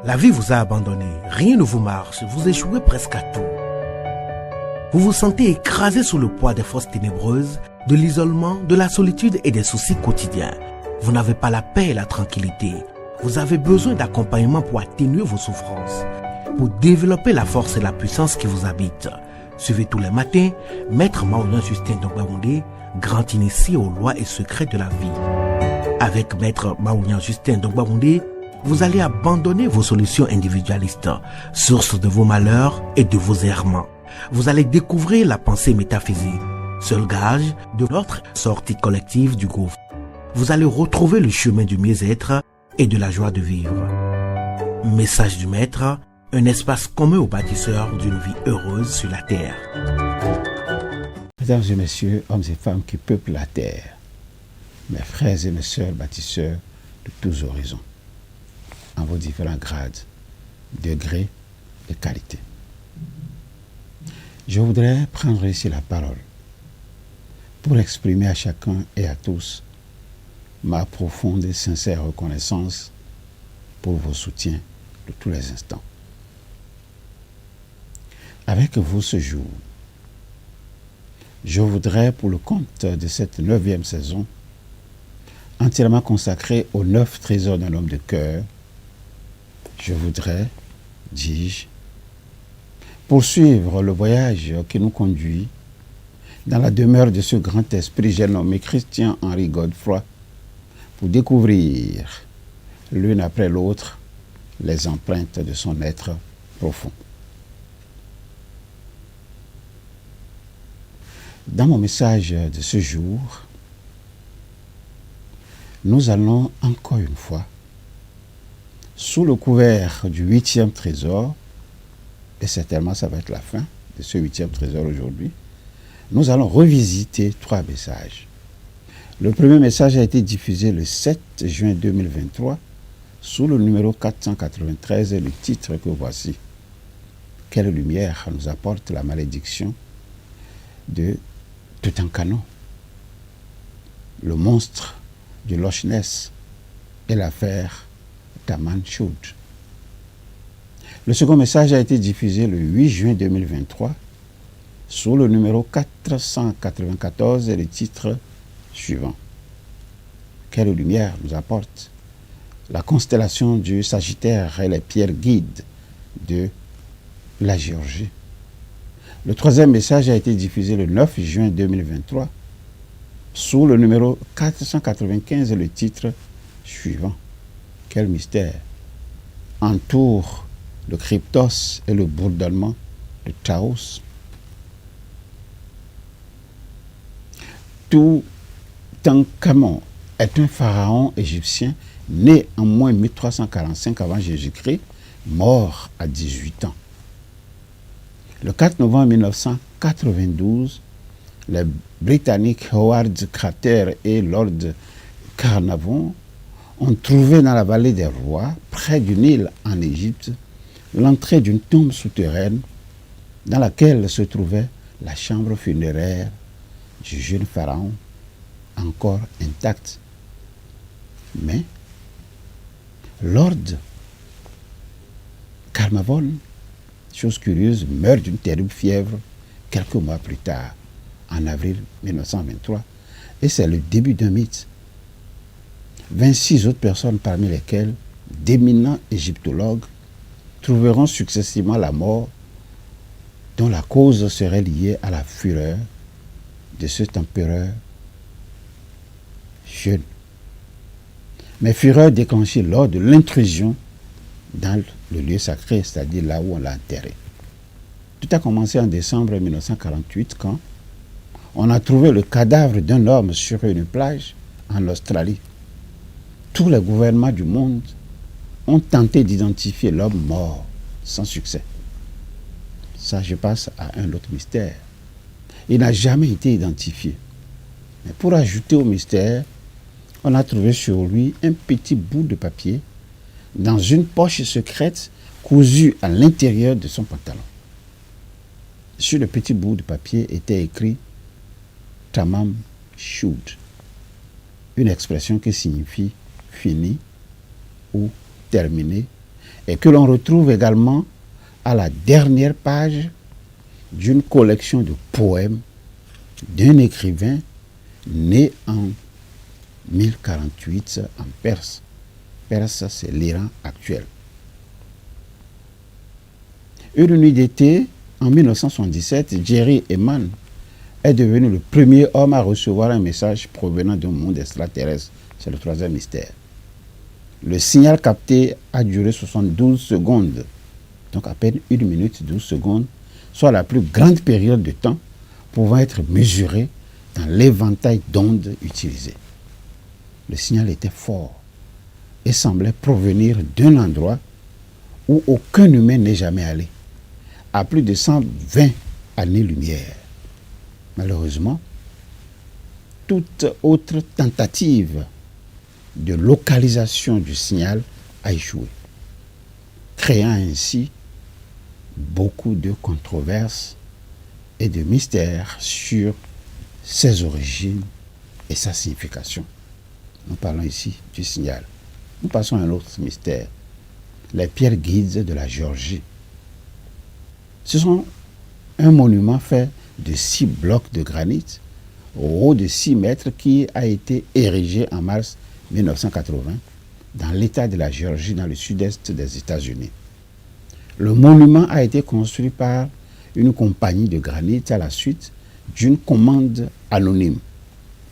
La vie vous a abandonné, rien ne vous marche, vous échouez presque à tout. Vous vous sentez écrasé sous le poids des forces ténébreuses, de l'isolement, de la solitude et des soucis quotidiens. Vous n'avez pas la paix et la tranquillité. Vous avez besoin d'accompagnement pour atténuer vos souffrances, pour développer la force et la puissance qui vous habitent. Suivez tous les matins Maître Maouyan Justin Dongbaoundé, grand initié aux lois et secrets de la vie. Avec Maître Maouyan Justin Dongbaoundé, vous allez abandonner vos solutions individualistes, source de vos malheurs et de vos errements. Vous allez découvrir la pensée métaphysique, seul gage de notre sortie collective du gouffre. Vous allez retrouver le chemin du mieux-être et de la joie de vivre. Message du Maître, un espace commun aux bâtisseurs d'une vie heureuse sur la terre. Mesdames et messieurs, hommes et femmes qui peuplent la terre, mes frères et mes sœurs bâtisseurs de tous horizons, en vos différents grades, degrés et qualités. Je voudrais prendre ici la parole pour exprimer à chacun et à tous ma profonde et sincère reconnaissance pour vos soutiens de tous les instants. Avec vous ce jour, je voudrais, pour le compte de cette 9e saison, entièrement consacrée aux 9 trésors d'un homme de cœur, je voudrais, dis-je, poursuivre le voyage qui nous conduit dans la demeure de ce grand esprit, j'ai nommé Christian-Henri Godefroy, pour découvrir, l'une après l'autre, les empreintes de son être profond. Dans mon message de ce jour, nous allons encore une fois, sous le couvert du 8e trésor, et certainement ça va être la fin de ce 8e trésor aujourd'hui, nous allons revisiter 3 messages. Le premier message a été diffusé le 7 juin 2023 sous le numéro 493 et le titre que voici. Quelle lumière nous apporte la malédiction de Toutankhamon, le monstre du Loch Ness et l'affaire Taman Choud. Le second message a été diffusé le 8 juin 2023 sous le numéro 494 et le titre suivant. Quelle lumière nous apporte la constellation du Sagittaire et les pierres guides de la Géorgie. Le troisième message a été diffusé le 9 juin 2023 sous le numéro 495 et le titre suivant. Quel mystère entoure le Kryptos et le bourdonnement de Taos. Toutankhamon est un pharaon égyptien né en moins 1345 avant Jésus-Christ, mort à 18 ans. Le 4 novembre 1992, les Britanniques Howard Carter et Lord Carnarvon ont trouvé dans la vallée des Rois, près d'une île en Égypte, l'entrée d'une tombe souterraine dans laquelle se trouvait la chambre funéraire du jeune pharaon, encore intacte. Mais Lord Carnarvon, chose curieuse, meurt d'une terrible fièvre quelques mois plus tard, en avril 1923, et c'est le début d'un mythe. 26 autres personnes, parmi lesquelles d'éminents égyptologues, trouveront successivement la mort dont la cause serait liée à la fureur de cet empereur jeune. Mais fureur déclenchée lors de l'intrusion dans le lieu sacré, c'est-à-dire là où on l'a enterré. Tout a commencé en décembre 1948 quand on a trouvé le cadavre d'un homme sur une plage en Australie. Tous les gouvernements du monde ont tenté d'identifier l'homme mort sans succès. Ça, je passe à un autre mystère. Il n'a jamais été identifié. Mais pour ajouter au mystère, on a trouvé sur lui un petit bout de papier dans une poche secrète cousue à l'intérieur de son pantalon. Sur le petit bout de papier était écrit Taman Choud, une expression qui signifie fini ou terminé et que l'on retrouve également à la dernière page d'une collection de poèmes d'un écrivain né en 1048 en Perse. Perse, c'est l'Iran actuel. Une nuit d'été, en 1977, Jerry Eman est devenu le premier homme à recevoir un message provenant d'un monde extraterrestre. C'est le troisième mystère. Le signal capté a duré 72 secondes, donc à peine 1 minute 12 secondes, soit la plus grande période de temps pouvant être mesurée dans l'éventail d'ondes utilisées. Le signal était fort et semblait provenir d'un endroit où aucun humain n'est jamais allé, à plus de 120 années-lumière. Malheureusement, toute autre tentative de localisation du signal a échoué, créant ainsi beaucoup de controverses et de mystères sur ses origines et sa signification. Nous parlons ici du signal. Nous passons à un autre mystère, les pierres guides de la Géorgie. Ce sont un monument fait de 6 blocs de granit au haut de 6 mètres qui a été érigé en mars 1980 dans l'état de la Géorgie, dans le sud-est des États-Unis. Le monument a été construit par une compagnie de granit à la suite d'une commande anonyme.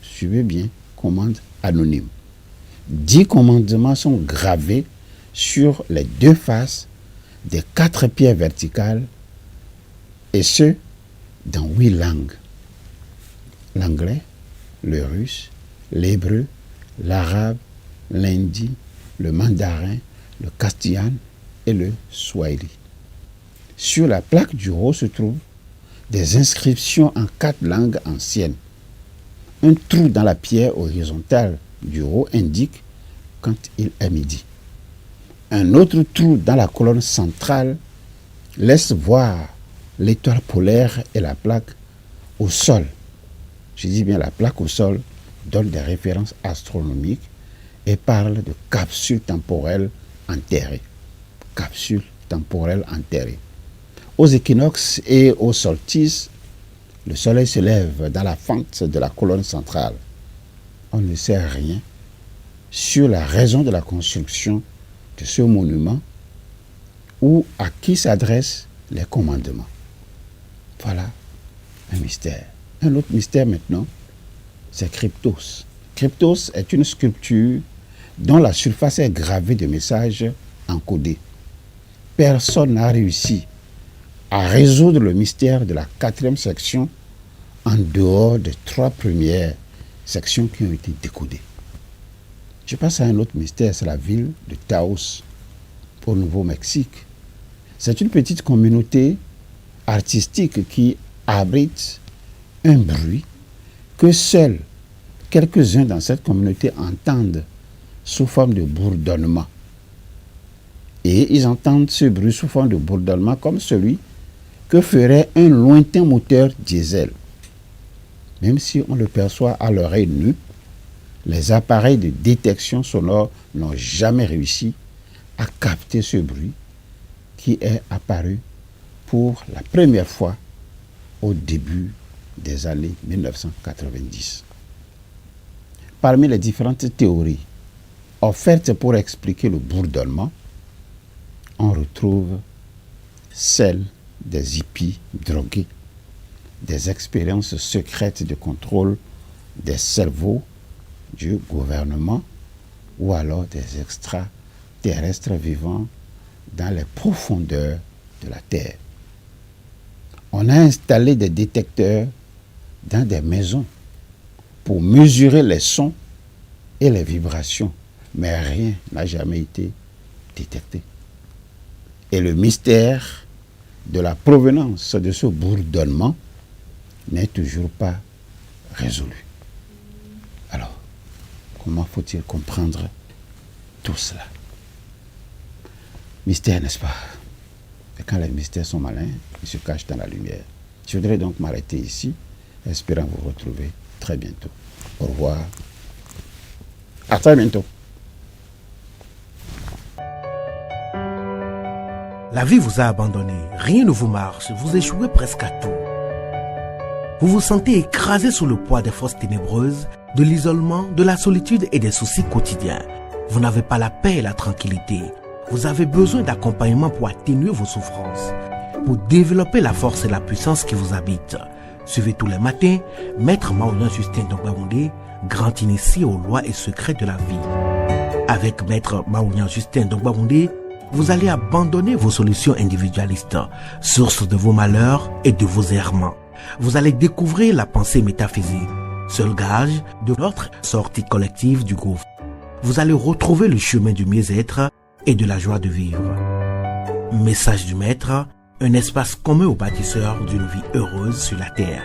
Suivez bien, commande anonyme. 10 commandements sont gravés sur les 2 faces des 4 pierres verticales, et ce, dans 8 langues. L'anglais, le russe, l'hébreu, l'arabe, l'hindi, le mandarin, le castillan et le swahili. Sur la plaque du haut se trouvent des inscriptions en 4 langues anciennes. Un trou dans la pierre horizontale du haut indique quand il est midi. Un autre trou dans la colonne centrale laisse voir l'étoile polaire, et la plaque au sol. Je dis bien la plaque au sol donne des références astronomiques et parle de capsule temporelle enterrée. Capsule temporelle enterrée. Aux équinoxes et aux solstices, le soleil se lève dans la fente de la colonne centrale. On ne sait rien sur la raison de la construction de ce monument ou à qui s'adressent les commandements. Voilà un mystère. Un autre mystère maintenant, c'est Kryptos. Kryptos est une sculpture dont la surface est gravée de messages encodés. Personne n'a réussi à résoudre le mystère de la 4e section en dehors des 3 premières sections qui ont été décodées. Je passe à un autre mystère, c'est la ville de Taos, au Nouveau-Mexique. C'est une petite communauté artistique qui abrite un bruit que seuls quelques-uns dans cette communauté entendent sous forme de bourdonnement. Et ils entendent ce bruit sous forme de bourdonnement comme celui que ferait un lointain moteur diesel. Même si on le perçoit à l'oreille nue, les appareils de détection sonore n'ont jamais réussi à capter ce bruit qui est apparu pour la première fois au début des années 1990. Parmi les différentes théories offertes pour expliquer le bourdonnement, on retrouve celle des hippies drogués, des expériences secrètes de contrôle des cerveaux du gouvernement ou alors des extraterrestres vivant dans les profondeurs de la Terre. On a installé des détecteurs dans des maisons pour mesurer les sons et les vibrations, mais rien n'a jamais été détecté. Et le mystère de la provenance de ce bourdonnement n'est toujours pas résolu. Alors, comment faut-il comprendre tout cela? Mystère, n'est-ce pas? Et quand les mystères sont malins, ils se cachent dans la lumière. Je voudrais donc m'arrêter ici, espérant vous retrouver très bientôt. Au revoir. À très bientôt. La vie vous a abandonné, rien ne vous marche, vous échouez presque à tout. Vous vous sentez écrasé sous le poids des forces ténébreuses, de l'isolement, de la solitude et des soucis quotidiens. Vous n'avez pas la paix et la tranquillité. Vous avez besoin d'accompagnement pour atténuer vos souffrances, pour développer la force et la puissance qui vous habitent. Suivez tous les matins Maître Maouyan Justin Dongbaoundé, grand initié aux lois et secrets de la vie. Avec Maître Maouyan Justin Dongbaoundé, vous allez abandonner vos solutions individualistes, source de vos malheurs et de vos errements. Vous allez découvrir la pensée métaphysique, seul gage de notre sortie collective du gouffre. Vous allez retrouver le chemin du mieux-être et de la joie de vivre. Message du Maître, un espace commun aux bâtisseurs d'une vie heureuse sur la terre.